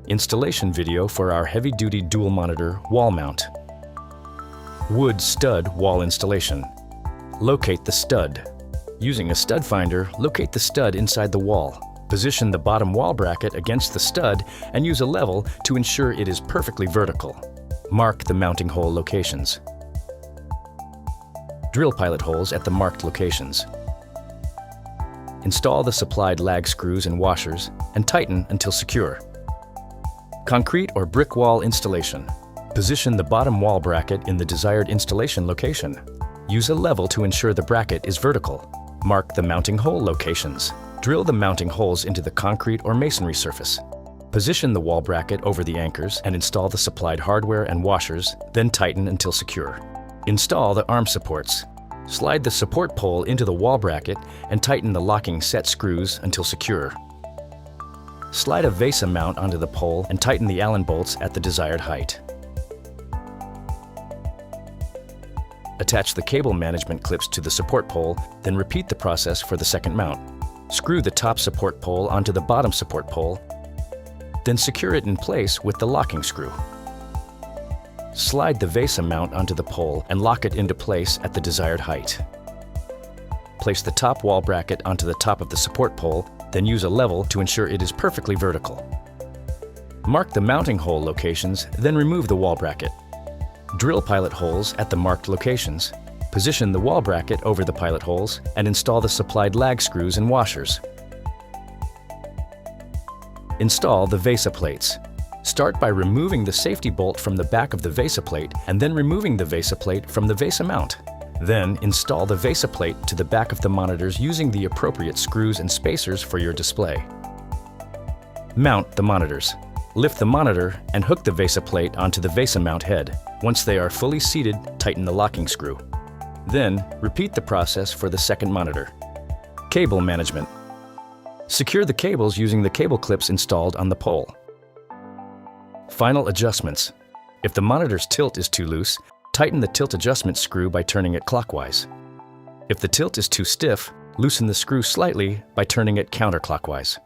Installation video for our heavy-duty dual monitor wall mount. Wood stud wall installation. Locate the stud. Using a stud finder, locate the stud inside the wall. Position the bottom wall bracket against the stud and use a level to ensure it is perfectly vertical. Mark the mounting hole locations. Drill pilot holes at the marked locations. Install the supplied lag screws and washers and tighten until secure. Concrete or brick wall installation. Position the bottom wall bracket in the desired installation location. Use a level to ensure the bracket is vertical. Mark the mounting hole locations. Drill the mounting holes into the concrete or masonry surface. Position the wall bracket over the anchors and install the supplied hardware and washers, then tighten until secure. Install the arm supports. Slide the support pole into the wall bracket and tighten the locking set screws until secure. Slide a VESA mount onto the pole and tighten the Allen bolts at the desired height. Attach the cable management clips to the support pole, then repeat the process for the second mount. Screw the top support pole onto the bottom support pole, then secure it in place with the locking screw. Slide the VESA mount onto the pole and lock it into place at the desired height. Place the top wall bracket onto the top of the support pole, then use a level to ensure it is perfectly vertical. Mark the mounting hole locations, then remove the wall bracket. Drill pilot holes at the marked locations. Position the wall bracket over the pilot holes and install the supplied lag screws and washers. Install the VESA plates. Start by removing the safety bolt from the back of the VESA plate and then removing the VESA plate from the VESA mount. Then install the VESA plate to the back of the monitors using the appropriate screws and spacers for your display. Mount the monitors. Lift the monitor and hook the VESA plate onto the VESA mount head. Once they are fully seated, tighten the locking screw. Then, repeat the process for the second monitor. Cable management. Secure the cables using the cable clips installed on the pole. Final adjustments. If the monitor's tilt is too loose, tighten the tilt adjustment screw by turning it clockwise. If the tilt is too stiff, loosen the screw slightly by turning it counterclockwise.